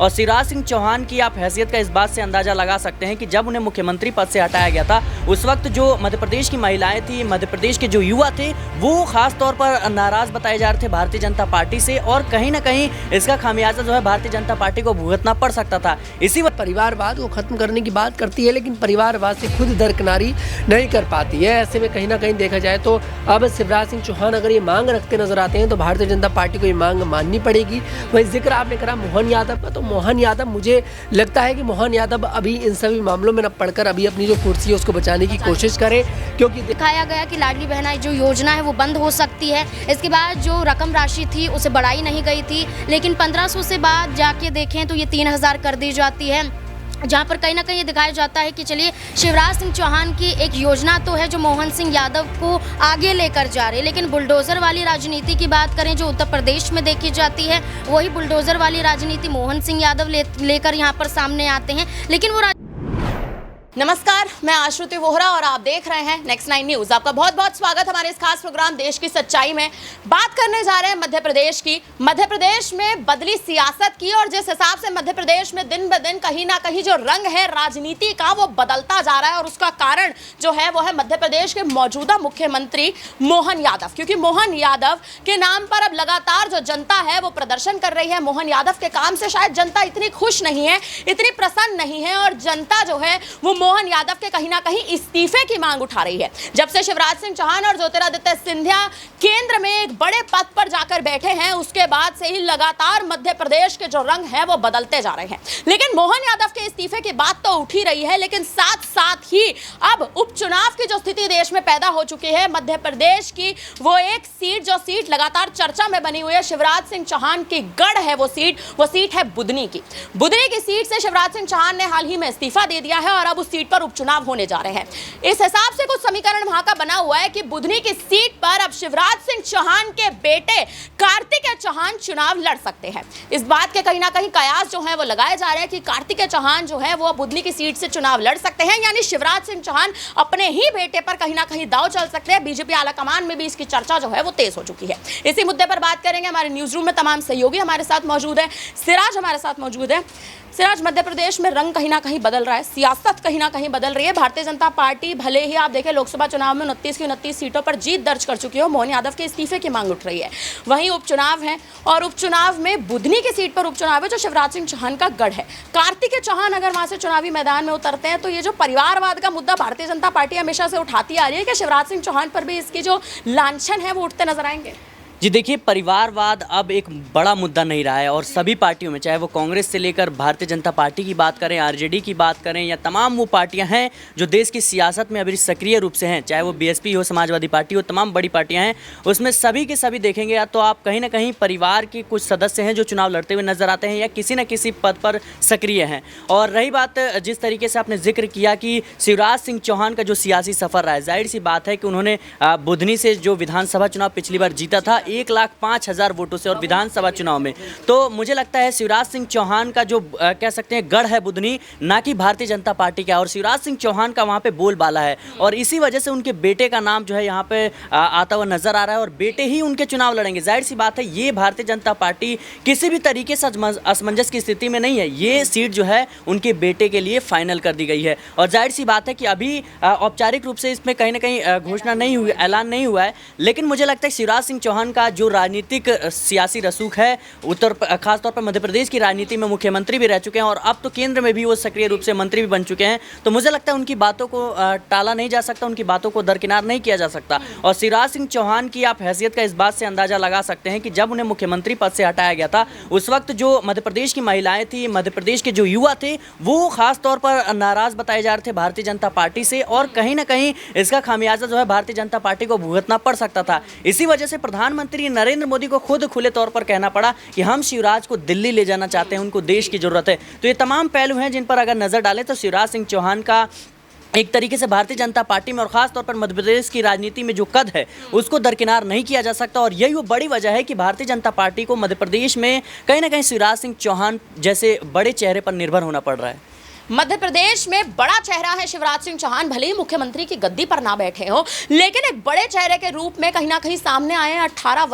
और शिवराज सिंह चौहान की आप हैसियत का इस बात से अंदाजा लगा सकते हैं कि जब उन्हें मुख्यमंत्री पद से हटाया गया था उस वक्त जो मध्य प्रदेश की महिलाएं थी, मध्य प्रदेश के जो युवा थे, वो खास तौर पर नाराज बताए जा रहे थे भारतीय जनता पार्टी से और कहीं ना कहीं इसका खामियाजा जो है भारतीय जनता पार्टी को भुगतना पड़ सकता था। इसी वक्त परिवारवाद को खत्म करने की बात करती है, लेकिन परिवारवाद से खुद दरकिनारी नहीं कर पाती है। ऐसे में कहीं ना कहीं देखा जाए तो अब शिवराज सिंह चौहान अगर ये मांग रखते नजर आते हैं तो भारतीय जनता पार्टी को ये मांग माननी पड़ेगी। वही जिक्र आपने करा मोहन यादव का, तो मोहन यादव, मुझे लगता है कि मोहन यादव अभी इन सभी मामलों में न पड़कर अभी अपनी जो कुर्सी है उसको बचाने की कोशिश करें, क्योंकि दिखाया गया कि लाडली बहना जो योजना है वो बंद हो सकती है। इसके बाद जो रकम राशि थी उसे बढ़ाई नहीं गई थी, लेकिन 1500 से बाद जाके देखें तो ये 3000 कर दी जाती है, जहाँ पर कहीं ना कहीं ये दिखाया जाता है कि चलिए शिवराज सिंह चौहान की एक योजना तो है जो मोहन सिंह यादव को आगे लेकर जा रहे हैं, लेकिन बुलडोज़र वाली राजनीति की बात करें जो उत्तर प्रदेश में देखी जाती है, वही बुलडोज़र वाली राजनीति मोहन सिंह यादव लेकर यहाँ पर सामने आते हैं। लेकिन वो नमस्कार, मैं आश्रुति वोहरा और आप देख रहे हैं नेक्स्ट 9 न्यूज़। आपका बहुत बहुत स्वागत हमारे इस खास प्रोग्राम देश की सच्चाई में। बात करने जा रहे हैं मध्य प्रदेश की। मध्य प्रदेश में बदली सियासत की और जिस हिसाब से मध्य प्रदेश में दिन ब दिन कहीं ना कहीं जो रंग है राजनीति का वो बदलता जा रहा है और उसका कारण जो है वो है मध्य प्रदेश के मौजूदा मुख्यमंत्री मोहन यादव, क्योंकि मोहन यादव के नाम पर अब लगातार जो जनता है वो प्रदर्शन कर रही है। मोहन यादव के काम से शायद जनता इतनी खुश नहीं है, इतनी प्रसन्न नहीं है और जनता जो है वो मोहन यादव के कहीं ना कहीं इस्तीफे की मांग उठा रही है। जब से शिवराज सिंह चौहान और ज्योतिरादित्य सिंधिया केंद्र में एक बड़े पद पर जाकर बैठे हैं उसके बाद से ही लगातार मध्य प्रदेश के जो रंग हैं वो बदलते जा रहे हैं। लेकिन मोहन यादव के इस्तीफे की बात तो उठ ही रही है, लेकिन साथ साथ ही अब उपचुनाव की जो स्थिति देश में पैदा हो चुकी है, मध्य प्रदेश की वो एक सीट जो सीट लगातार चर्चा में बनी हुई है, शिवराज सिंह चौहान की गढ़ है वो सीट है बुधनी की। बुधनी की सीट से शिवराज सिंह चौहान ने हाल ही में इस्तीफा दे दिया है और अब उस सीट पर उपचुनाव होने जा रहे हैं। इस हिसाब से कुछ समीकरण वहां का बना हुआ है कि बुधनी की सीट पर अब शिवराज सिंह चौहान के बेटे कार्तिकेय चौहान चुनाव लड़ सकते हैं। इस बात के कहीं ना कहीं कयास जो है वो लगाए जा रहे हैं कि कार्तिकेय चौहान जो है वो बुधनी की सीट से चुनाव लड़ सकते हैं, यानी शिवराज सिंह चौहान अपने ही बेटे पर कहीं ना कहीं दांव चल सकते हैं। बीजेपी आलाकमान में भी इसकी चर्चा जो है वो तेज हो चुकी है। इसी मुद्दे पर बात करेंगे। हमारे न्यूज रूम में तमाम सहयोगी हमारे साथ मौजूद है। सिराज हमारे साथ मौजूद है। सिराज, मध्य प्रदेश में रंग कहीं ना कहीं बदल रहा है, सियासत कहीं ना कहीं बदल रही है। भारतीय जनता पार्टी भले ही आप देखें लोकसभा चुनाव में 29 की 29 सीटों पर जीत दर्ज कर चुकी हो, मोहन यादव के इस्तीफे की मांग उठ रही है। वहीं उपचुनाव है और उपचुनाव में बुधनी की सीट पर उपचुनाव है जो शिवराज सिंह चौहान का गढ़ है। कार्तिकेय चौहान अगर वहां से चुनावी मैदान में उतरते हैं तो ये जो परिवारवाद का मुद्दा भारतीय जनता पार्टी हमेशा से उठाती आ रही है कि शिवराज सिंह चौहान पर भी इसकी जो लांछन है वो उठते नजर आएंगे। जी देखिए, परिवारवाद अब एक बड़ा मुद्दा नहीं रहा है और सभी पार्टियों में, चाहे वो कांग्रेस से लेकर भारतीय जनता पार्टी की बात करें, आरजेडी की बात करें या तमाम वो पार्टियां हैं जो देश की सियासत में अभी सक्रिय रूप से हैं, चाहे वो बीएसपी हो, समाजवादी पार्टी हो, तमाम बड़ी पार्टियां हैं, उसमें सभी के सभी देखेंगे या तो आप कहीं ना कहीं परिवार के कुछ सदस्य हैं जो चुनाव लड़ते हुए नजर आते हैं या किसी न किसी पद पर सक्रिय हैं। और रही बात जिस तरीके से आपने जिक्र किया कि शिवराज सिंह चौहान का जो सियासी सफ़र रहा है, जाहिर सी बात है कि उन्होंने बुधनी से जो विधानसभा चुनाव पिछली बार जीता था 1,05,000 वोटों से और विधानसभा चुनाव में, तो मुझे लगता है शिवराज सिंह चौहान का जो कह सकते हैं गढ़ है बुधनी, ना कि भारतीय जनता पार्टी का, और शिवराज सिंह चौहान का वहाँ पे बोलबाला है और इसी वजह से उनके बेटे का नाम जो है यहाँ पे आता हुआ नजर आ रहा है और बेटे ही उनके चुनाव लड़ेंगे। जाहिर सी बात है ये भारतीय जनता पार्टी किसी भी तरीके से असमंजस की स्थिति में नहीं है, ये सीट जो है उनके बेटे के लिए फाइनल कर दी गई है और जाहिर सी बात है कि अभी औपचारिक रूप से इसमें कहीं ना कहीं घोषणा नहीं हुई, ऐलान नहीं हुआ है, लेकिन मुझे लगता है शिवराज सिंह चौहान का जो राजनीतिक सियासी रसूख है, खासतौर पर मध्य प्रदेश की राजनीति में मुख्यमंत्री भी रह चुके हैं और अब तो केंद्र में भी वो सक्रिय रूप से मंत्री भी बन चुके हैं, तो मुझे लगता है उनकी बातों को टाला नहीं जा सकता, उनकी बातों को दरकिनार नहीं किया जा सकता। और शिवराज सिंह चौहान की आप हैसियत का इस बात से अंदाजा लगा सकते हैं कि जब उन्हें मुख्यमंत्री पद से हटाया गया था उस वक्त जो मध्य प्रदेश की महिलाएं थी, मध्य प्रदेश के जो युवा थे, वो खासतौर पर नाराज बताए जा रहे थे भारतीय जनता पार्टी से और कहीं ना कहीं इसका खामियाजा जो है भारतीय जनता पार्टी को भुगतना पड़ सकता था। इसी वजह से प्रधानमंत्री नरेंद्र मोदी को खुद खुले तौर पर कहना पड़ा कि हम शिवराज को दिल्ली ले जाना चाहते हैं, उनको देश की जरूरत है। तो ये तमाम पहलू हैं जिन पर अगर नजर डालें तो शिवराज सिंह चौहान का एक तरीके से भारतीय जनता पार्टी में और खास तौर पर मध्य प्रदेश की राजनीति में जो कद है उसको दरकिनार नहीं किया जा सकता और यही वो बड़ी वजह है कि भारतीय जनता पार्टी को मध्य प्रदेश में कहीं ना कहीं शिवराज सिंह चौहान जैसे बड़े चेहरे पर निर्भर होना पड़ रहा है। मध्य प्रदेश में बड़ा चेहरा है शिवराज सिंह चौहान। भले ही मुख्यमंत्री की गद्दी पर ना बैठे हो, लेकिन एक बड़े चेहरे के रूप में कहीं ना कहीं सामने आए हैं। 18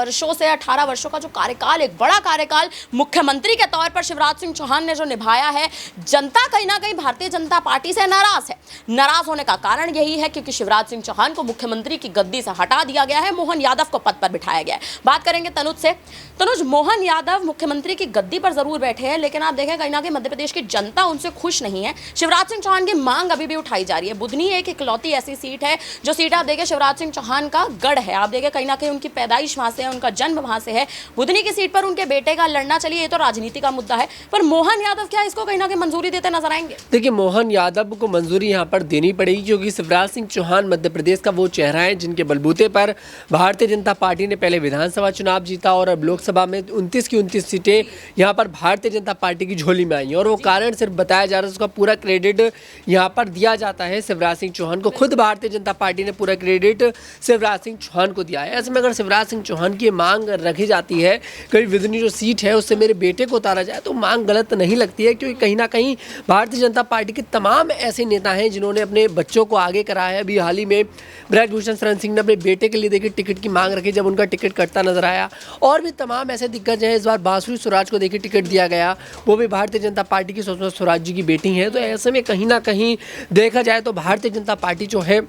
वर्षों का जो कार्यकाल, एक बड़ा कार्यकाल मुख्यमंत्री के तौर पर शिवराज सिंह चौहान ने जो निभाया है, जनता कहीं ना कहीं भारतीय जनता पार्टी से नाराज है। नाराज होने का कारण यही है क्योंकि शिवराज सिंह चौहान को मुख्यमंत्री की गद्दी से हटा दिया गया है, मोहन यादव को पद पर बिठाया गया है। बात करेंगे तनुज से। तनुज, मोहन यादव मुख्यमंत्री की गद्दी पर जरूर बैठे हैं, लेकिन आप देखें कहीं ना कहीं मध्य प्रदेश की जनता उनसे खुश नहीं है। शिवराज सिंह चौहान की मांग अभी भी उठाई जा रही है। बुधनी एक इकलौती ऐसी सीट है जो सीट आप देखें शिवराज सिंह चौहान का गढ़ है। आप देखें कहीं ना कहीं उनकी पैदाइश वहां से है, उनका जन्म वहां से है। बुधनी की सीट पर उनके बेटे का लड़ना, चलिए ये तो राजनीति का मुद्दा है, पर मोहन यादव क्या इसको कहीं ना कहीं मंजूरी देते नजर आएंगे? देखिए, मोहन यादव को मंजूरी यहाँ पर देनी पड़ेगी क्योंकि शिवराज सिंह चौहान मध्य प्रदेश का वो चेहरा है जिनके बलबूते पर भारतीय जनता पार्टी ने पहले विधानसभा चुनाव जीता और अब लोकसभा में 29 की 29 सीटें यहाँ पर भारतीय जनता पार्टी की झोली में आई। और वो कारण सिर्फ बताया जा रहा है, उसका पूरा क्रेडिट यहाँ पर दिया जाता है शिवराज सिंह चौहान को। खुद भारतीय जनता पार्टी ने पूरा क्रेडिट शिवराज सिंह चौहान को दिया है। ऐसे में अगर शिवराज सिंह चौहान की मांग रखी जाती है कि विधनी जो सीट है उससे मेरे बेटे को उतारा जाए, तो मांग गलत नहीं लगती है क्योंकि कहीं ना कहीं भारतीय जनता पार्टी के तमाम ऐसे नेता हैं जिन्होंने अपने बच्चों को आगे कराया है। अभी हाल ही में ब्रजभूषण शरण सिंह ने अपने बेटे के लिए देखिए टिकट की मांग रखी जब उनका टिकट कटता नजर आया। और भी तमाम ऐसे दिग्गज हैं। इस बार बांसुरी स्वराज को देखिए टिकट दिया गया, वो भी भारतीय जनता पार्टी की सुषमा स्वराज जी की बेटी हैं। तो ऐसे में कहीं ना कहीं देखा जाए तो भारतीय जनता पार्टी जो है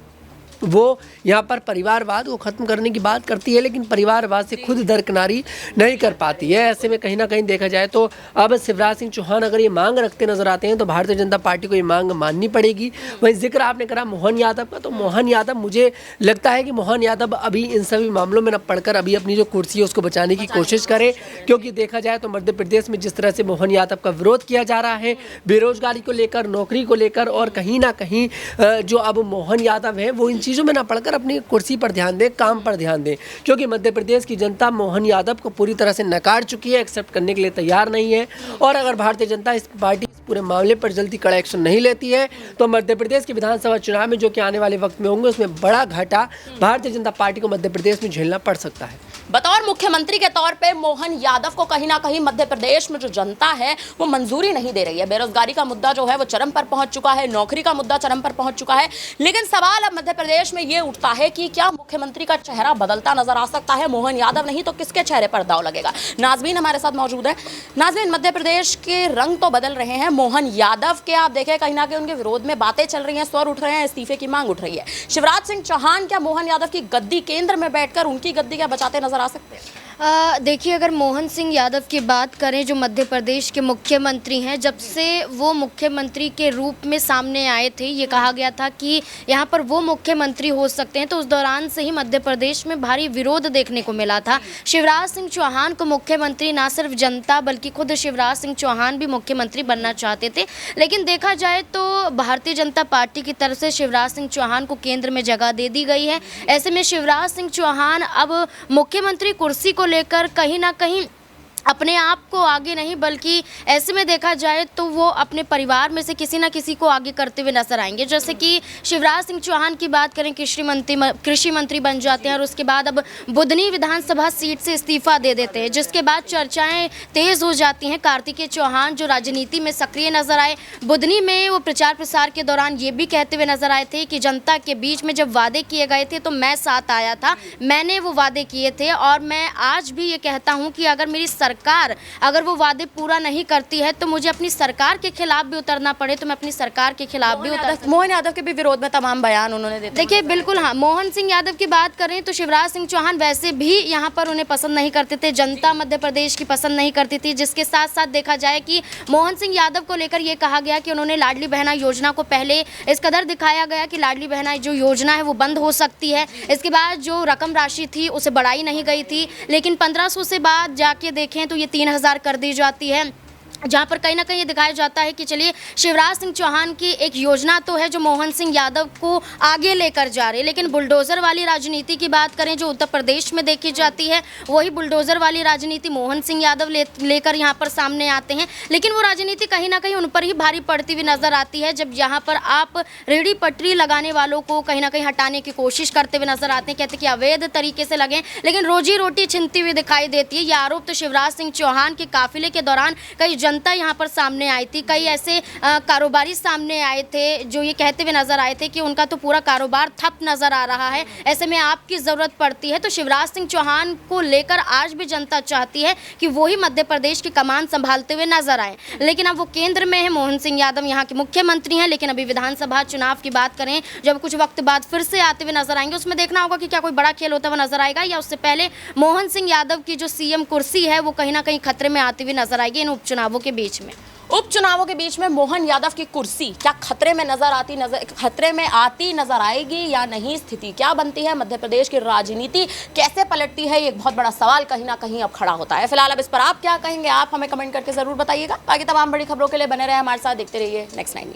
वो यहाँ पर परिवारवाद को ख़त्म करने की बात करती है, लेकिन परिवारवाद से खुद दरकिनारी नहीं कर पाती है। ऐसे में कहीं ना कहीं देखा जाए तो अब शिवराज सिंह चौहान अगर ये मांग रखते नजर आते हैं तो भारतीय जनता पार्टी को ये मांग माननी पड़ेगी। वहीं जिक्र आपने करा मोहन यादव का, तो मोहन यादव, मुझे लगता है कि मोहन यादव अभी इन सभी मामलों में न पढ़कर अभी अपनी जो कुर्सी है उसको बचाने की कोशिश करें, क्योंकि देखा जाए तो मध्य प्रदेश में जिस तरह से मोहन यादव का विरोध किया जा रहा है बेरोजगारी को लेकर, नौकरी को लेकर, और कहीं ना कहीं जो अब मोहन यादव है वो इन चीज़ों में ना पढ़कर अपनी कुर्सी पर ध्यान दें, काम पर ध्यान दें, क्योंकि मध्य प्रदेश की जनता मोहन यादव को पूरी तरह से नकार चुकी है, एक्सेप्ट करने के लिए तैयार नहीं है। और अगर भारतीय जनता इस पार्टी इस पूरे मामले पर जल्दी कड़ा एक्शन नहीं लेती है तो मध्य प्रदेश के विधानसभा चुनाव में जो कि आने वाले वक्त में होंगे उसमें बड़ा घाटा भारतीय जनता पार्टी को मध्य प्रदेश में झेलना पड़ सकता है। बतौर मुख्यमंत्री के तौर पे मोहन यादव को कहीं ना कहीं मध्य प्रदेश में जो जनता है वो मंजूरी नहीं दे रही है। बेरोजगारी का मुद्दा जो है वो चरम पर पहुंच चुका है, नौकरी का मुद्दा चरम पर पहुंच चुका है। लेकिन सवाल अब मध्य प्रदेश में ये उठता है कि क्या मुख्यमंत्री का चेहरा बदलता नजर आ सकता है? मोहन यादव नहीं तो किसके चेहरे पर दाव लगेगा? नाजमीन हमारे साथ मौजूद है। नाजमीन, मध्य प्रदेश के रंग तो बदल रहे हैं। मोहन यादव के आप देखें कहीं ना कहीं उनके विरोध में बातें चल रही हैं, स्वर उठ रहे हैं, इस्तीफे की मांग उठ रही है। शिवराज सिंह चौहान क्या मोहन यादव की गद्दी केंद्र में बैठकर उनकी गद्दी क्या बचाते नजर आ सकते हैं? देखिए, अगर मोहन सिंह यादव की बात करें जो मध्य प्रदेश के मुख्यमंत्री हैं, जब से वो मुख्यमंत्री के रूप में सामने आए थे, ये कहा गया था कि यहाँ पर वो मुख्यमंत्री हो सकते हैं, तो उस दौरान से ही मध्य प्रदेश में भारी विरोध देखने को मिला था। शिवराज सिंह चौहान को मुख्यमंत्री ना सिर्फ जनता बल्कि खुद शिवराज सिंह चौहान भी मुख्यमंत्री बनना चाहते थे, लेकिन देखा जाए तो भारतीय जनता पार्टी की तरफ से शिवराज सिंह चौहान को केंद्र में जगह दे दी गई है। ऐसे में शिवराज सिंह चौहान अब मुख्यमंत्री कुर्सी को लेकर कहीं ना कहीं अपने आप को आगे नहीं, बल्कि ऐसे में देखा जाए तो वो अपने परिवार में से किसी ना किसी को आगे करते हुए नजर आएंगे। जैसे कि शिवराज सिंह चौहान की बात करें, कृषि मंत्री बन जाते हैं और उसके बाद अब बुधनी विधानसभा सीट से इस्तीफा दे देते हैं, जिसके बाद चर्चाएं तेज हो जाती हैं। कार्तिकेय चौहान जो राजनीति में सक्रिय नजर आए, बुधनी में वो प्रचार प्रसार के दौरान ये भी कहते हुए नजर आए थे कि जनता के बीच में जब वादे किए गए थे तो मैं साथ आया था, मैंने वो वादे किए थे और मैं आज भी ये कहता हूँ कि अगर मेरी सरकार अगर वो वादे पूरा नहीं करती है तो मुझे अपनी सरकार के खिलाफ भी उतरना पड़े तो मैं अपनी सरकार के खिलाफ भी उतर। मोहन यादव के भी विरोध में तमाम बयान उन्होंने दिए। देखिए, बिल्कुल हाँ, मोहन सिंह यादव की बात करें तो शिवराज सिंह चौहान वैसे भी यहाँ पर उन्हें पसंद नहीं करते थे, जनता मध्य प्रदेश की पसंद नहीं करती थी, जिसके साथ साथ देखा जाए कि मोहन सिंह यादव को लेकर ये कहा गया कि उन्होंने लाडली बहना योजना को पहले इस कदर दिखाया गया कि लाडली बहना जो योजना है वो बंद हो सकती है। इसके बाद जो रकम राशि थी उसे बढ़ाई नहीं गई थी, लेकिन 1500 से बाद जाके देखें तो ये 3000 कर दी जाती है, जहाँ पर कहीं ना कहीं ये दिखाया जाता है कि चलिए शिवराज सिंह चौहान की एक योजना तो है जो मोहन सिंह यादव को आगे लेकर जा रही है। लेकिन बुलडोज़र वाली राजनीति की बात करें जो उत्तर प्रदेश में देखी जाती है, वही बुलडोज़र वाली राजनीति मोहन सिंह यादव लेकर यहाँ पर सामने आते हैं। लेकिन वो राजनीति कहीं ना कहीं उन पर ही भारी पड़ती हुई नजर आती है, जब यहाँ पर आप रेहड़ी पटरी लगाने वालों को कहीं ना कहीं हटाने की कोशिश करते हुए नजर आते हैं, कहते हैं कि अवैध तरीके से लगें, लेकिन रोजी रोटी छिनती हुई दिखाई देती है। ये आरोप तो शिवराज सिंह चौहान के काफिले के दौरान कई जनता यहाँ पर सामने आई थी, कई ऐसे कारोबारी सामने आए थे जो ये कहते हुए नजर आए थे कि उनका तो पूरा कारोबार ठप नजर आ रहा है, ऐसे में आपकी ज़रूरत पड़ती है। तो शिवराज सिंह चौहान को लेकर आज भी जनता चाहती है कि वो ही मध्य प्रदेश की कमान संभालते हुए नजर आए, लेकिन अब वो केंद्र में है। मोहन सिंह यादव यहाँ के मुख्यमंत्री हैं, लेकिन अभी विधानसभा चुनाव की बात करें, जब कुछ वक्त बाद फिर से आते हुए नजर आएंगे, उसमें देखना होगा कि क्या कोई बड़ा खेल होता हुआ नजर आएगा या उससे पहले मोहन सिंह यादव की जो सीएम कुर्सी है वो कहीं ना कहीं खतरे में आती हुई नजर आएगी इन उपचुनावों के बीच में। उपचुनावों के बीच में मोहन यादव की कुर्सी क्या खतरे में नजर आएगी या नहीं? स्थिति क्या बनती है? मध्य प्रदेश की राजनीति कैसे पलटती है? ये एक बहुत बड़ा सवाल कहीं ना कहीं अब खड़ा होता है। फिलहाल अब इस पर आप क्या कहेंगे? आप हमें कमेंट करके जरूर बताइएगा। बाकी तमाम बड़ी खबरों के लिए बने रहे हमारे साथ, देखते रहिए नेक्स्ट 9 न्यूज़।